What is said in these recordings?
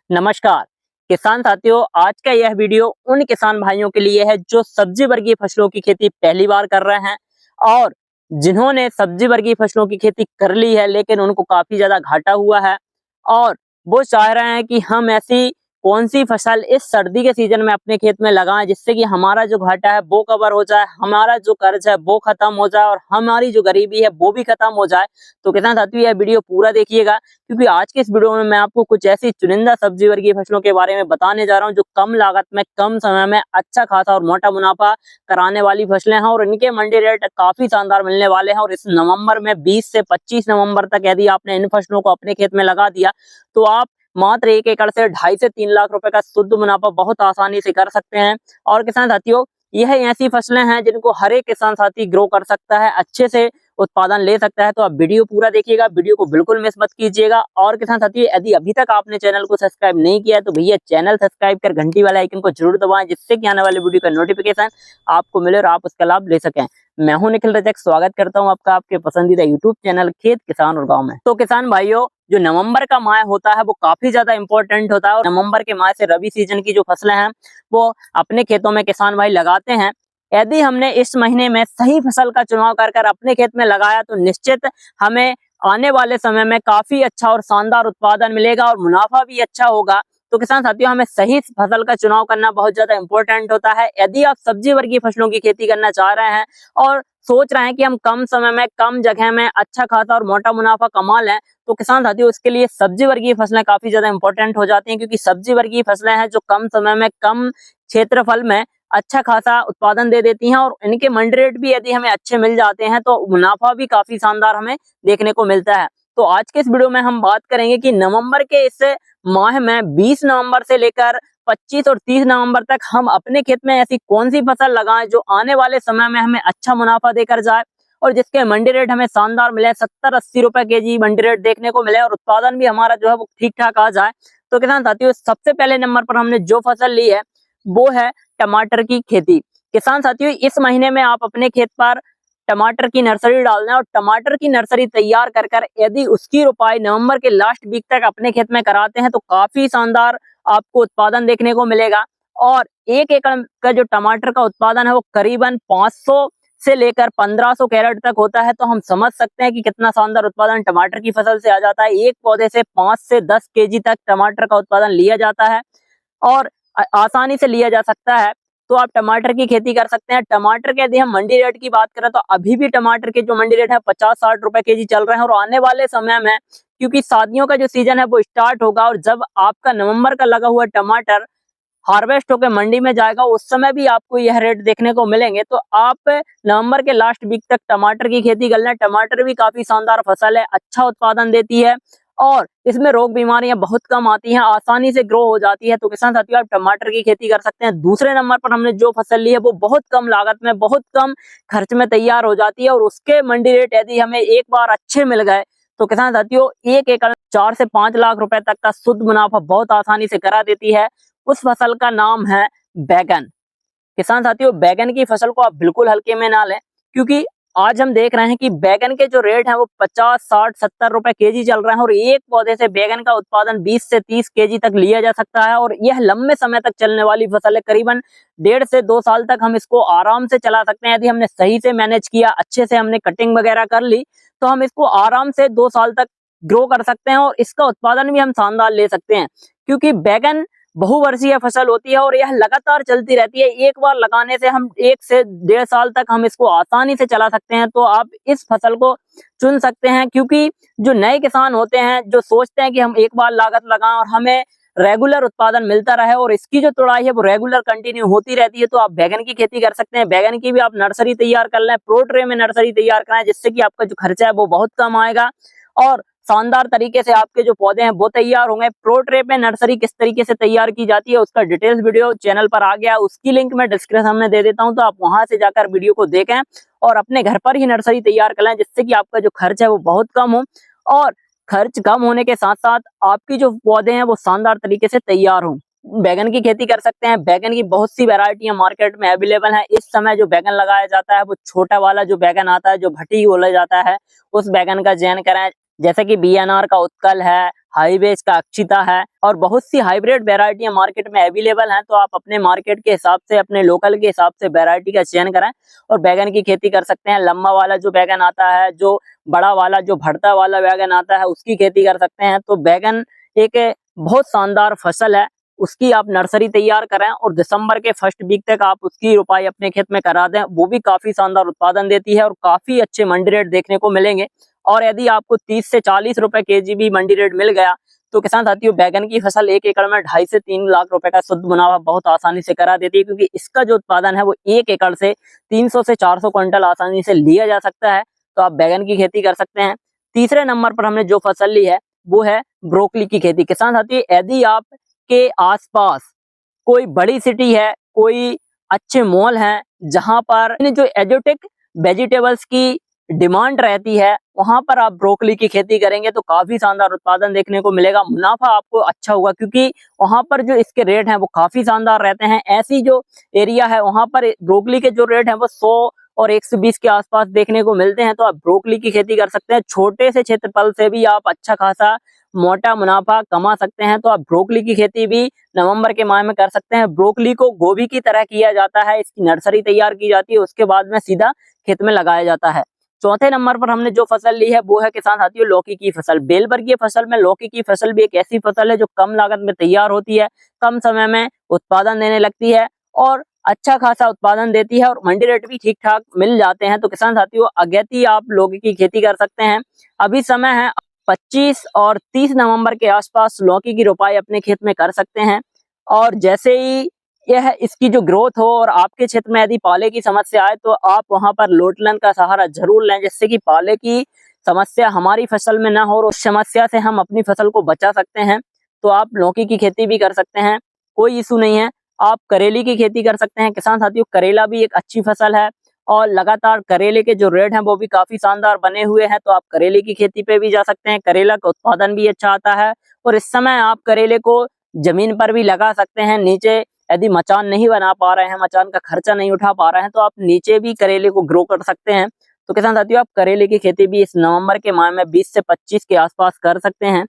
नमस्कार किसान साथियों, आज का यह वीडियो उन किसान भाइयों के लिए है जो सब्जी वर्गीय फसलों की खेती पहली बार कर रहे हैं और जिन्होंने सब्जी वर्गीय फसलों की खेती कर ली है लेकिन उनको काफी ज्यादा घाटा हुआ है और वो चाह रहे हैं कि हम ऐसी कौन सी फसल इस सर्दी के सीजन में अपने खेत में लगाएं जिससे कि हमारा जो घाटा है वो कवर हो जाए, हमारा जो कर्ज है वो खत्म हो जाए और हमारी जो गरीबी है वो भी खत्म हो जाए। तो किसान साथियों, यह वीडियो पूरा देखिएगा क्योंकि आज के इस वीडियो में मैं आपको कुछ ऐसी चुनिंदा सब्जी वर्गीय फसलों के बारे में बताने जा रहा हूं जो कम लागत में कम समय में अच्छा खासा और मोटा मुनाफा कराने वाली फसलें हैं और इनके मंडी रेट काफी शानदार मिलने वाले हैं। और इस नवंबर में 20 से 25 नवंबर तक यदि आपने इन फसलों को अपने खेत में लगा दिया तो आप मात्र 1 एकड़ से 2.5 से 3 लाख रुपए का शुद्ध मुनाफा बहुत आसानी से कर सकते हैं। और किसान साथियों, यह ऐसी फसलें हैं जिनको हर एक किसान साथी ग्रो कर सकता है, अच्छे से उत्पादन ले सकता है। तो आप वीडियो पूरा देखिएगा, वीडियो को बिल्कुल मिस मत कीजिएगा। और किसान साथियों, यदि अभी तक आपने चैनल को सब्सक्राइब नहीं किया है तो भैया चैनल सब्सक्राइब कर घंटी वाले आइकन को जरूर दबाएं जिससे कि आने वाले वीडियो का नोटिफिकेशन आपको मिले और आप उसका लाभ ले सकें। मैं हूं निखिल रजक, स्वागत करता हूं आपका आपके पसंदीदा यूट्यूब चैनल खेत किसान और गाँव में। तो किसान भाइयों, जो नवंबर का माह होता है वो काफी ज्यादा इंपॉर्टेंट होता है और नवंबर के माह से रबी सीजन की जो फसलें हैं वो अपने खेतों में किसान भाई लगाते हैं। यदि हमने इस महीने में सही फसल का चुनाव कर कर अपने खेत में लगाया तो निश्चित हमें आने वाले समय में काफी अच्छा और शानदार उत्पादन मिलेगा और मुनाफा भी अच्छा होगा। तो किसान साथियों, हमें सही फसल का चुनाव करना बहुत ज्यादा इंपॉर्टेंट होता है। यदि आप सब्जी वर्गीय फसलों की खेती करना चाह रहे हैं और सोच रहे हैं कि हम कम समय में कम जगह में अच्छा खासा और मोटा मुनाफा कमा लें तो किसान साथियों, उसके लिए सब्जी वर्गीय फसलें काफी ज्यादा इंपॉर्टेंट हो जाती हैं क्योंकि सब्जी वर्गीय फसलें हैं जो कम समय में कम क्षेत्रफल में अच्छा खासा उत्पादन दे देती हैं और इनके मंडी रेट भी यदि हमें अच्छे मिल जाते हैं तो मुनाफा भी काफी शानदार हमें देखने को मिलता है। तो आज के इस वीडियो में हम बात करेंगे कि नवंबर के इस माह में 20 नवंबर से लेकर 25 और 30 नवंबर तक हम अपने खेत में ऐसी कौन सी फसल लगाएं जो आने वाले समय में हमें अच्छा मुनाफा देकर जाए और जिसके मंडी रेट हमें शानदार मिले, 70-80 रुपए केजी मंडी रेट देखने को मिले और उत्पादन भी हमारा जो है वो ठीक ठाक आ जाए। तो किसान साथियों, सबसे पहले नंबर पर हमने जो फसल ली है वो है टमाटर की खेती। किसान साथियों, इस महीने में आप अपने खेत पर टमाटर की नर्सरी डालना है और टमाटर की नर्सरी तैयार कर कर यदि उसकी रोपाई नवंबर के लास्ट वीक तक अपने खेत में कराते हैं तो काफी शानदार आपको उत्पादन देखने को मिलेगा। और 1 एकड़ का जो टमाटर का उत्पादन है वो करीबन 500 से लेकर 1500 कैरेट तक होता है। तो हम समझ सकते हैं कि कितना शानदार उत्पादन टमाटर की फसल से आ जाता है। एक पौधे से 5 से 10 केजी तक टमाटर का उत्पादन लिया जाता है और आसानी से लिया जा सकता है। तो आप टमाटर की खेती कर सकते हैं। टमाटर के यदि हम मंडी रेट की बात करें तो अभी भी टमाटर के जो मंडी रेट है 50-60 रुपए केजी चल रहे हैं और आने वाले समय में क्योंकि शादियों का जो सीजन है वो स्टार्ट होगा और जब आपका नवंबर का लगा हुआ टमाटर हार्वेस्ट होकर मंडी में जाएगा उस समय भी आपको यह रेट देखने को मिलेंगे। तो आप नवंबर के लास्ट वीक तक टमाटर की खेती कर लें। टमाटर भी काफी शानदार फसल है, अच्छा उत्पादन देती है और इसमें रोग बीमारियां बहुत कम आती हैं, आसानी से ग्रो हो जाती है। तो किसान साथियों, आप टमाटर की खेती कर सकते हैं। दूसरे नंबर पर हमने जो फसल ली है वो बहुत कम लागत में बहुत कम खर्च में तैयार हो जाती है और उसके मंडी रेट यदि हमें एक बार अच्छे मिल गए तो किसान साथियों 1 एकड़ 4 से 5 लाख रुपए तक का शुद्ध मुनाफा बहुत आसानी से करा देती है। उस फसल का नाम है बैगन। किसान साथियों, बैगन की फसल को आप बिल्कुल हल्के में ना लें क्योंकि आज हम देख रहे हैं कि बैगन के जो रेट हैं वो 50, 60, 70 रुपए केजी चल रहे हैं और एक पौधे से बैगन का उत्पादन 20 से 30 केजी तक लिया जा सकता है और यह लंबे समय तक चलने वाली फसल है। करीबन 1.5 से 2 साल तक हम इसको आराम से चला सकते हैं। यदि हमने सही से मैनेज किया, अच्छे से हमने कटिंग वगैरह कर ली तो हम इसको आराम से 2 साल तक ग्रो कर सकते हैं और इसका उत्पादन भी हम शानदार ले सकते हैं क्योंकि बैगन बहुवर्षीय फसल होती है और यह लगातार चलती रहती है। एक बार लगाने से हम 1 से 1.5 साल तक हम इसको आसानी से चला सकते हैं। तो आप इस फसल को चुन सकते हैं क्योंकि जो नए किसान होते हैं जो सोचते हैं कि हम एक बार लागत लगाएं और हमें रेगुलर उत्पादन मिलता रहे और इसकी जो तुड़ाई है वो रेगुलर कंटिन्यू होती रहती है, तो आप बैगन की खेती कर सकते हैं। बैगन की भी आप नर्सरी तैयार कर लें, प्रो ट्रे में नर्सरी तैयार कराएं जिससे कि आपका जो खर्चा है वो बहुत कम आएगा और शानदार तरीके से आपके जो पौधे हैं वो तैयार होंगे। प्रो ट्रे पे नर्सरी किस तरीके से तैयार की जाती है उसका डिटेल्स वीडियो चैनल पर आ गया, उसकी लिंक मैं डिस्क्रिप्शन में दे देता हूं, तो आप वहां से जाकर वीडियो को देखें और अपने घर पर ही नर्सरी तैयार कर लें जिससे कि आपका जो खर्च है वो बहुत कम हो और खर्च कम होने के साथ साथ आपकी जो पौधे हैं वो शानदार तरीके से तैयार हों। बैगन की खेती कर सकते हैं। बैगन की बहुत सी वैरायटियां मार्केट में अवेलेबल है। इस समय जो बैगन लगाया जाता है वो छोटा वाला जो बैगन आता है जो भटी बोला जाता है उस बैगन का चयन करें। जैसे कि बीएनआर का उत्कल है, हाईवेज का अक्षिता है और बहुत सी हाइब्रिड वेराइटियां मार्केट में अवेलेबल हैं। तो आप अपने मार्केट के हिसाब से, अपने लोकल के हिसाब से वेराइटी का चयन करें और बैगन की खेती कर सकते हैं। लंबा वाला जो बैगन आता है, जो बड़ा वाला जो भरता वाला बैगन आता है, उसकी खेती कर सकते हैं। तो बैगन एक बहुत शानदार फसल है, उसकी आप नर्सरी तैयार करें और दिसंबर के फर्स्ट वीक तक आप उसकी रोपाई अपने खेत में करा दें। वो भी काफी शानदार उत्पादन देती है और काफी अच्छे मंडी रेट देखने को मिलेंगे। और यदि आपको 30 से 40 रुपए केजी भी मंडी रेट मिल गया तो किसान साथियों, बैगन की फसल 1 एकड़ में 2.5 से 3 लाख रुपए का शुद्ध मुनाफा बहुत आसानी से करा देती है, क्योंकि इसका जो उत्पादन है वो 1 एकड़ से 300 से 400 क्विंटल आसानी से लिया जा सकता है। तो आप बैगन की खेती कर सकते हैं। तीसरे नंबर पर हमने जो फसल ली है वो है ब्रोकली की खेती। किसान साथियों, यदि आप के आसपास कोई बड़ी सिटी है, कोई अच्छे मॉल हैं, जहां पर जो एक्जोटिक वेजिटेबल्स की डिमांड रहती है, वहां पर आप ब्रोकली की खेती करेंगे तो काफी शानदार उत्पादन देखने को मिलेगा। मुनाफा आपको अच्छा होगा, क्योंकि वहां पर जो इसके रेट हैं वो काफी शानदार रहते हैं। ऐसी जो एरिया है वहां पर ब्रोकली के जो रेट हैं वो 100 और 120 के आसपास देखने को मिलते हैं। तो आप ब्रोकली की खेती कर सकते हैं। छोटे से क्षेत्रफल से भी आप अच्छा खासा मोटा मुनाफा कमा सकते हैं। तो आप ब्रोकली की खेती भी नवंबर के माह में कर सकते हैं। ब्रोकली को गोभी की तरह किया जाता है, इसकी नर्सरी तैयार की जाती है, उसके बाद में सीधा खेत में लगाया जाता है। चौथे नंबर पर हमने जो फसल ली है वो है किसान साथियों लौकी की फसल। बेलवर्गीय फसल में लौकी की फसल भी एक ऐसी फसल है जो कम लागत में तैयार होती है, कम समय में उत्पादन देने लगती है और अच्छा खासा उत्पादन देती है और मंडी रेट भी ठीक ठाक मिल जाते हैं। तो किसान साथियों, अगेती आप लौकी की खेती कर सकते हैं। अभी समय है, 25 और 30 नवंबर के आसपास लौकी की रोपाई अपने खेत में कर सकते हैं। और जैसे ही यह इसकी जो ग्रोथ हो और आपके क्षेत्र में यदि पाले की समस्या आए तो आप वहां पर लोटलन का सहारा जरूर लें, जिससे कि पाले की समस्या हमारी फसल में ना हो और उस समस्या से हम अपनी फसल को बचा सकते हैं। तो आप लौकी की खेती भी कर सकते हैं, कोई इशू नहीं है। आप करेली की खेती कर सकते हैं। किसान साथियों, करेला भी एक अच्छी फसल है और लगातार करेले के जो रेट हैं वो भी काफी शानदार बने हुए हैं। तो आप करेले की खेती पे भी जा सकते हैं। करेला का उत्पादन भी अच्छा आता है और इस समय आप करेले को जमीन पर भी लगा सकते हैं। नीचे यदि मचान नहीं बना पा रहे हैं, मचान का खर्चा नहीं उठा पा रहे हैं, तो आप नीचे भी करेले को ग्रो कर सकते हैं। तो किसान साथियों, आप करेले की खेती भी इस नवंबर के माह में 20 से 25 के आसपास कर सकते हैं।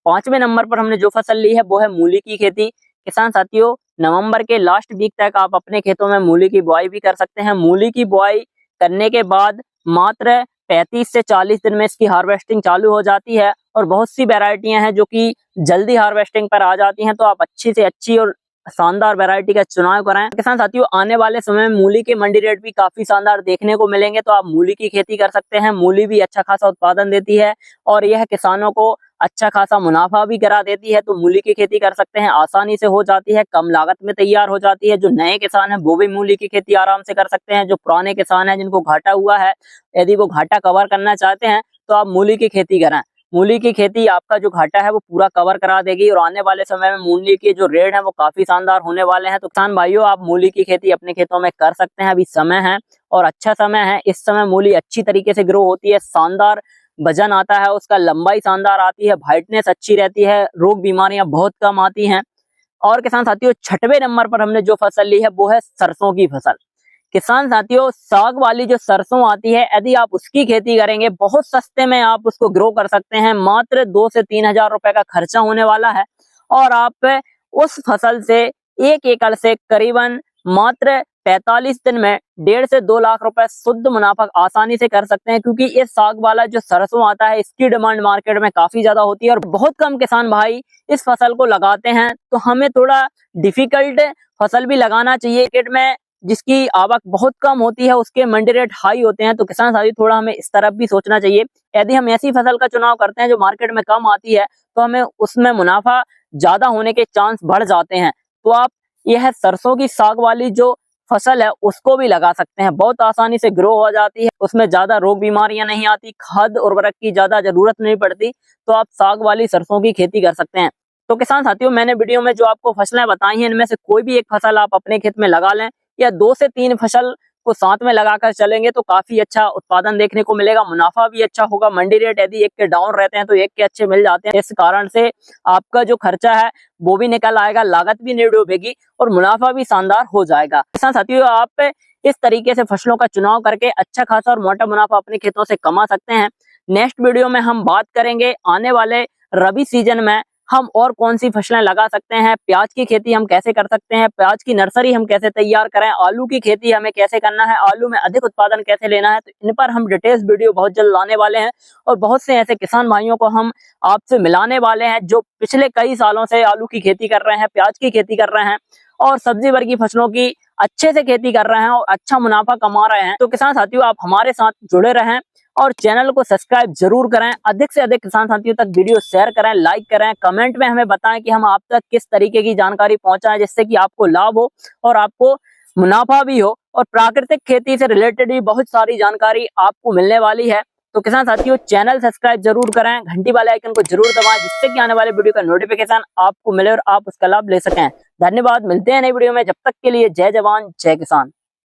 5वें नंबर पर हमने जो फसल ली है वो है मूली की खेती। किसान साथियों, नवंबर के लास्ट वीक तक आप अपने खेतों में मूली की बुआई भी कर सकते हैं। मूली की बुआई करने के बाद मात्र 35 से 40 दिन में इसकी हार्वेस्टिंग चालू हो जाती है और बहुत सी वेराइटियां हैं जो कि जल्दी हार्वेस्टिंग पर आ जाती हैं। तो आप अच्छी से अच्छी और शानदार वैरायटी का चुनाव करें। किसान साथियों, आने वाले समय में मूली के मंडी रेट भी काफी शानदार देखने को मिलेंगे। तो आप मूली की खेती कर सकते हैं। मूली भी अच्छा खासा उत्पादन देती है और यह किसानों को अच्छा खासा मुनाफा भी करा देती है। तो मूली की खेती कर सकते हैं, आसानी से हो जाती है, कम लागत में तैयार हो जाती है। जो नए किसान हैं वो भी मूली की खेती आराम से कर सकते हैं। जो पुराने किसान हैं जिनको घाटा हुआ है, यदि वो घाटा कवर करना चाहते हैं तो आप मूली की खेती करें। मूली की खेती आपका जो घाटा है वो पूरा कवर करा देगी और आने वाले समय में मूली के जो रेट है वो काफी शानदार होने वाले हैं। तो किसान भाइयों, आप मूली की खेती अपने खेतों में कर सकते हैं। अभी समय है और अच्छा समय है। इस समय मूली अच्छी तरीके से ग्रो होती है, शानदार वजन आता है, उसका लंबाई शानदार आती है, ब्राइटनेस अच्छी रहती है, रोग बीमारियां बहुत कम आती हैं। और किसान साथियों, 6वें नंबर पर हमने जो फसल ली है वो है सरसों की फसल। किसान साथियों, साग वाली जो सरसों आती है, यदि आप उसकी खेती करेंगे बहुत सस्ते में आप उसको ग्रो कर सकते हैं। मात्र 2 से 3 हजार रुपए का खर्चा होने वाला है और आप उस फसल से 1 एकड़ से करीबन मात्र 45 दिन में 1.5 से 2 लाख रुपए शुद्ध मुनाफा आसानी से कर सकते हैं। क्योंकि ये साग वाला जो सरसों आता है इसकी डिमांड मार्केट में काफी ज्यादा होती है और बहुत कम किसान भाई इस फसल को लगाते हैं। तो हमें थोड़ा डिफिकल्ट फसल भी लगाना चाहिए। मार्केट में जिसकी आवक बहुत कम होती है उसके मंडी रेट हाई होते हैं। तो किसान साथी, थोड़ा हमें इस तरफ भी सोचना चाहिए। यदि हम ऐसी फसल का चुनाव करते हैं जो मार्केट में कम आती है तो हमें उसमें मुनाफा ज्यादा होने के चांस बढ़ जाते हैं। तो आप यह सरसों की साग वाली जो फसल है उसको भी लगा सकते हैं। बहुत आसानी से ग्रो हो जाती है, उसमें ज्यादा रोग बीमारियां नहीं आती, खाद उर्वरक की ज्यादा जरूरत नहीं पड़ती। तो आप साग वाली सरसों की खेती कर सकते हैं। तो किसान साथियों, मैंने वीडियो में जो आपको फसलें बताई हैं इनमें से कोई भी एक फसल आप अपने खेत में लगा लें या 2 से 3 फसल को साथ में लगाकर चलेंगे तो काफी अच्छा उत्पादन देखने को मिलेगा। मुनाफा भी अच्छा होगा। मंडी रेट यदि एक के डाउन रहते हैं तो एक के अच्छे मिल जाते हैं। इस कारण से आपका जो खर्चा है वो भी निकल आएगा, लागत भी नहीं डूबेगी और मुनाफा भी शानदार हो जाएगा। किसान साथियों, आप इस तरीके से फसलों का चुनाव करके अच्छा खासा और मोटा मुनाफा अपने खेतों से कमा सकते हैं। नेक्स्ट वीडियो में हम बात करेंगे आने वाले रबी सीजन में हम और कौन सी फसलें लगा सकते हैं, प्याज की खेती हम कैसे कर सकते हैं, प्याज की नर्सरी हम कैसे तैयार करें, आलू की खेती हमें कैसे करना है, आलू में अधिक उत्पादन कैसे लेना है। तो इन पर हम डिटेल्स वीडियो बहुत जल्द लाने वाले हैं और बहुत से ऐसे किसान भाइयों को हम आपसे मिलाने वाले हैं जो पिछले कई सालों से आलू की खेती कर रहे हैं, प्याज की खेती कर रहे हैं और सब्जी वर्गीय फसलों की अच्छे से खेती कर रहे हैं और अच्छा मुनाफा कमा रहे हैं। तो किसान साथियों, आप हमारे साथ जुड़े रहें और चैनल को सब्सक्राइब जरूर करें। अधिक से अधिक किसान साथियों तक वीडियो शेयर करें, लाइक करें, कमेंट में हमें बताएं कि हम आप तक किस तरीके की जानकारी पहुंचाएं जिससे कि आपको लाभ हो और आपको मुनाफा भी हो। और प्राकृतिक खेती से रिलेटेड भी बहुत सारी जानकारी आपको मिलने वाली है। तो किसान साथियों, चैनल सब्सक्राइब जरूर करें, घंटी वाले आइकन को जरूर दबाएं जिससे कि आने वाले वीडियो का नोटिफिकेशन आपको मिले और आप उसका लाभ ले सकें। धन्यवाद, मिलते हैं नई वीडियो में। जब तक के लिए जय जवान जय किसान।